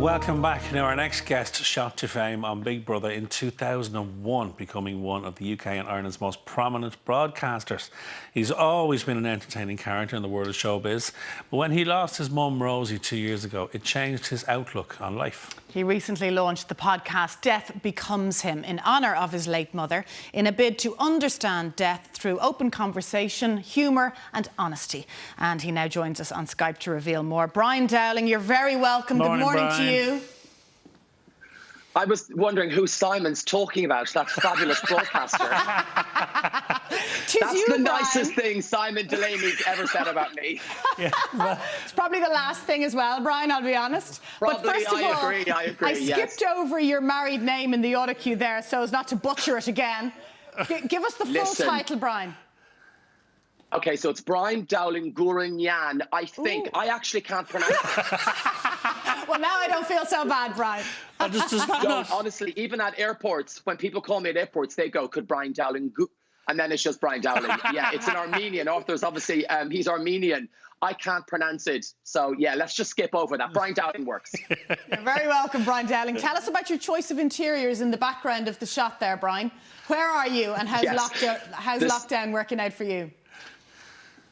Welcome back. Now, our next guest shot to fame on Big Brother in 2001, becoming one of the UK and Ireland's most prominent broadcasters. He's always been an entertaining character in the world of showbiz, but when he lost his mum, Rosie, 2 years ago, it changed his outlook on life. He recently launched the podcast Death Becomes Him in honour of his late mother, in a bid to understand death through open conversation, humour and honesty. And he now joins us on Skype to reveal more. Brian Dowling, you're very welcome. Morning, Good morning Brian. to you. I was wondering who Simon's talking about, that fabulous broadcaster. That's the nicest thing Simon Delaney's ever said about me. Yeah, well, it's probably the last thing as well, Brian, I'll be honest. Probably, but first of all, I agree, I skipped over your married name in the autocue there so as not to butcher it again. Give us the full title, Brian. Okay, so it's Brian Dowling Gurunyan. I think. I actually can't pronounce it. Well, now I don't feel so bad, Brian. Honestly, even at airports, when people call me at airports, they go, could Brian Dowling and then it's just Brian Dowling. Yeah, it's an Armenian author. Obviously, he's Armenian. I can't pronounce it. So, yeah, let's just skip over that. Brian Dowling works. You're very welcome, Brian Dowling. Tell us about your choice of interiors in the background of the shot there, Brian. Where are you and how's lockdown working out for you?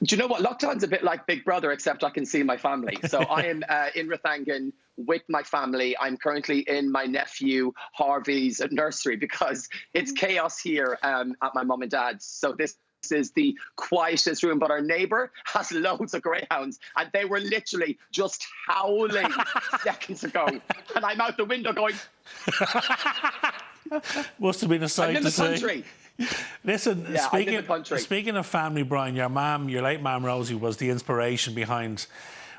Do you know what? Lockdown's a bit like Big Brother, except I can see my family. So I am in Rathangan with my family. I'm currently in my nephew Harvey's nursery because it's chaos here at my mum and dad's. So this is the quietest room, but our neighbour has loads of greyhounds and they were literally just howling seconds ago. And I'm out the window going... Must have been a sight to see. I'm in the country. Listen, yeah, speaking of family, Brian, your late mum, Rosie, was the inspiration behind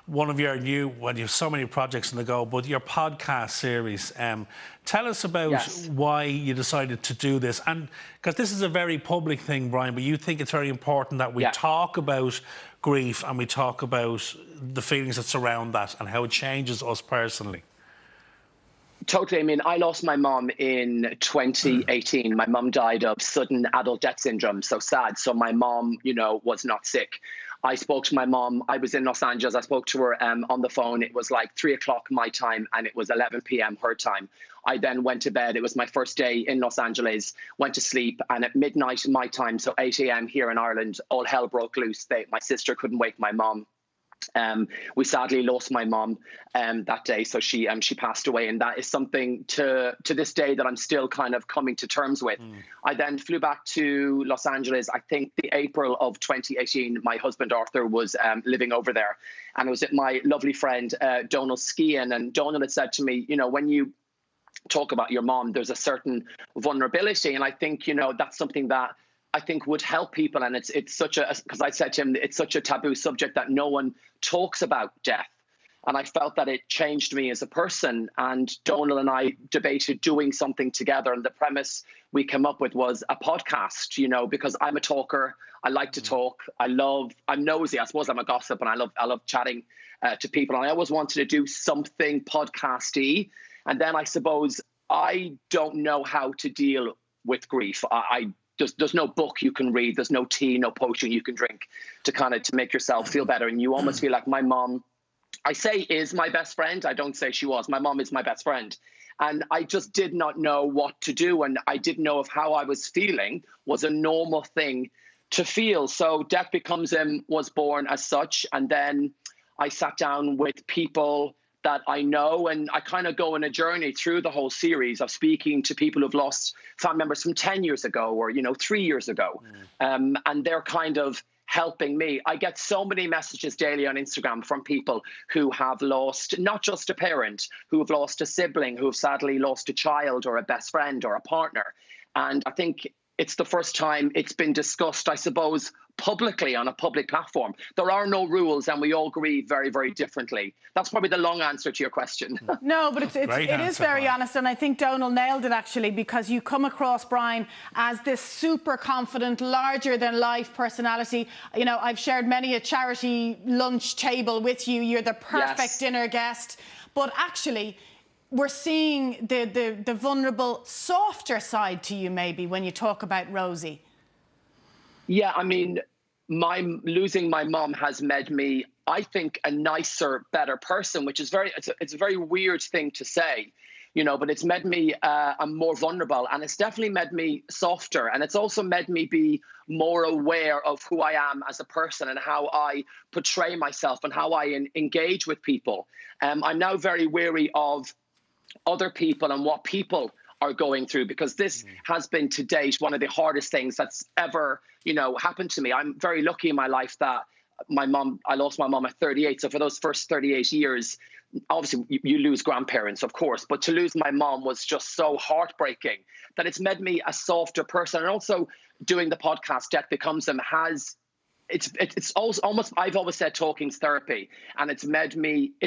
one of your you have so many projects on the go, but your podcast series. Tell us about why you decided to do this. And because this is a very public thing, Brian, but you think it's very important that we talk about grief and we talk about the feelings that surround that and how it changes us personally. Totally. I mean, I lost my mum in 2018. My mum died of sudden adult death syndrome. So sad. So my mum, was not sick. I spoke to my mum. I was in Los Angeles. I spoke to her on the phone. It was like 3 o'clock my time and it was 11 p.m. her time. I then went to bed. It was my first day in Los Angeles, went to sleep. And at midnight my time, so 8 a.m. here in Ireland, all hell broke loose. My sister couldn't wake my mum. We sadly lost my mum that day, so she passed away, and that is something to this day that I'm still kind of coming to terms with. I then flew back to Los Angeles. I think the April of 2018. My husband Arthur was living over there, and it was with my lovely friend Donal Skehan, and Donal had said to me, when you talk about your mom, there's a certain vulnerability, and I think that's something that I think would help people. And it's such because I said to him, it's such a taboo subject that no one talks about death. And I felt that it changed me as a person. And Donal and I debated doing something together. And the premise we came up with was a podcast, because I'm a talker. I like to talk. I'm nosy. I suppose I'm a gossip and I love chatting to people. And I always wanted to do something podcasty. And then I suppose I don't know how to deal with grief. There's no book you can read. There's no tea, no potion you can drink to make yourself feel better. And you almost feel like my mom, I say is my best friend. I don't say she was. My mom is my best friend. And I just did not know what to do. And I didn't know if how I was feeling was a normal thing to feel. So Death Becomes Him was born as such. And then I sat down with people that I know, and I kind of go on a journey through the whole series of speaking to people who've lost family members from 10 years ago or 3 years ago. And they're kind of helping me. I get so many messages daily on Instagram from people who have lost not just a parent, who have lost a sibling, who have sadly lost a child or a best friend or a partner. And I think it's the first time it's been discussed, I suppose, publicly on a public platform. There are no rules and we all grieve very, very differently. That's probably the long answer to your question. No, but it is very honest, and I think Donal nailed it actually, because you come across, Brian, as this super confident, larger than life personality. I've shared many a charity lunch table with you. You're the perfect dinner guest. But actually, we're seeing the vulnerable, softer side to you maybe when you talk about Rosie. Yeah, I mean, losing my mom has made me, I think, a nicer, better person, which is it's a very weird thing to say, but it's made me more vulnerable, and it's definitely made me softer, and it's also made me be more aware of who I am as a person and how I portray myself and how I engage with people. I'm now very wary of other people and what people are going through, because this has been to date one of the hardest things that's ever, happened to me. I'm very lucky in my life that I lost my mom at 38. So for those first 38 years, obviously you lose grandparents, of course, but to lose my mom was just so heartbreaking that it's made me a softer person. And also doing the podcast, Death Becomes Them, it's almost, I've always said talking's therapy, and it's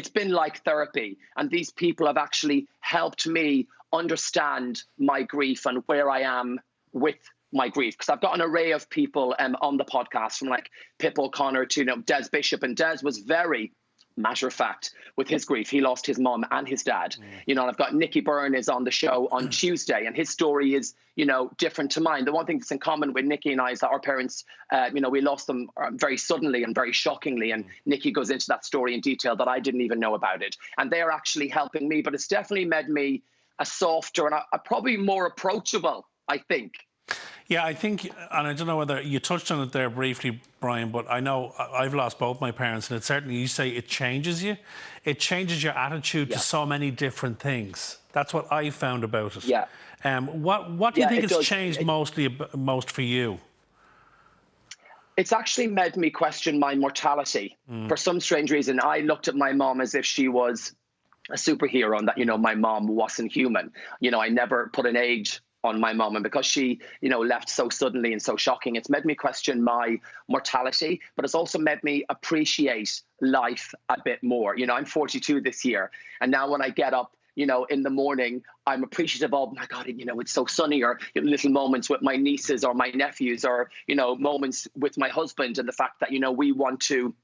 been like therapy. And these people have actually helped me understand my grief and where I am with my grief, because I've got an array of people on the podcast, from like Pip O'Connor to Des Bishop, and Des was very matter of fact with his grief. He lost his mom and his dad. And I've got Nicky Byrne is on the show on Tuesday, and his story is different to mine. The one thing that's in common with Nicky and I is that our parents, we lost them very suddenly and very shockingly, and Nicky goes into that story in detail that I didn't even know about it, and they're actually helping me. But it's definitely made me a softer and a probably more approachable, I think. Yeah, I think, and I don't know whether you touched on it there briefly, Brian, but I know I've lost both my parents, and it certainly, you say it changes you. It changes your attitude to so many different things. That's what I found about it. Yeah. What do you think has changed most for you? It's actually made me question my mortality. For some strange reason, I looked at my mom as if she was a superhero, and that, my mom wasn't human. I never put an age on my mom, and because she, left so suddenly and so shocking, it's made me question my mortality, but it's also made me appreciate life a bit more. I'm 42 this year, and now when I get up, in the morning, I'm appreciative of, oh my God, it's so sunny, or little moments with my nieces or my nephews, or, moments with my husband, and the fact that, we want to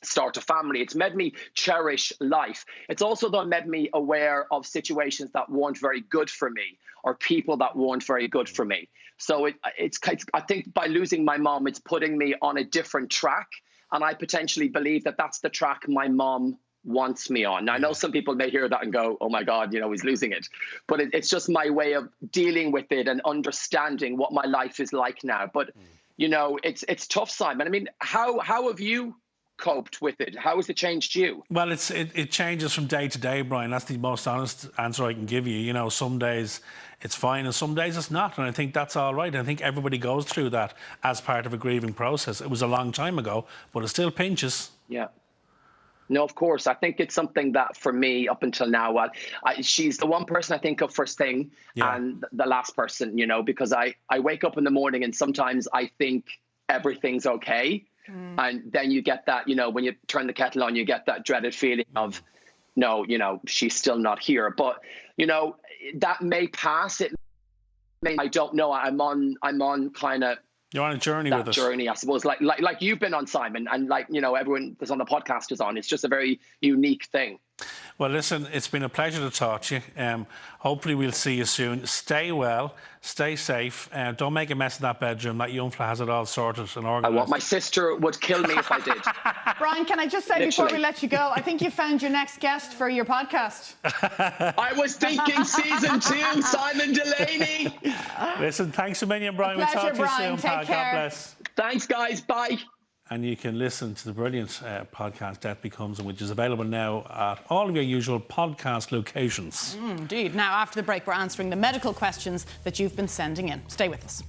start a family. It's made me cherish life. It's also, though, made me aware of situations that weren't very good for me, or people that weren't very good for me. So I think by losing my mom, it's putting me on a different track, and I potentially believe that that's the track my mom wants me on. Now, I know some people may hear that and go, oh my God, he's losing it. But it's just my way of dealing with it and understanding what my life is like now. But, it's tough, Simon. I mean, how have you coped with it? How has it changed you? Well, it changes from day to day, Brian. That's the most honest answer I can give you. Some days it's fine and some days it's not, and I think that's all right. I think everybody goes through that as part of a grieving process. It was a long time ago, but it still pinches. Yeah. No, of course. I think it's something that, for me, up until now, she's the one person I think of first thing, and the last person, because I wake up in the morning and sometimes I think everything's okay. And then you get that, when you turn the kettle on, you get that dreaded feeling of, no, she's still not here. But, that may pass. I don't know. I'm on kind of, you're on a journey with us. That journey, I suppose, like you've been on, Simon, and like, everyone that's on the podcast is on. It's just a very unique thing. Well, listen, it's been a pleasure to talk to you. Hopefully we'll see you soon. Stay well, stay safe. Don't make a mess in that bedroom. That young fella has it all sorted and organised. My sister would kill me if I did. Brian, can I just say before we let you go, I think you found your next guest for your podcast. I was thinking season 2, Simon Delaney. Listen, thanks a million, Brian. We'll talk to you soon, pal. God bless. Thanks, guys. Bye. And you can listen to the brilliant podcast Death Becomes Them, which is available now at all of your usual podcast locations. Indeed. Now, after the break, we're answering the medical questions that you've been sending in. Stay with us.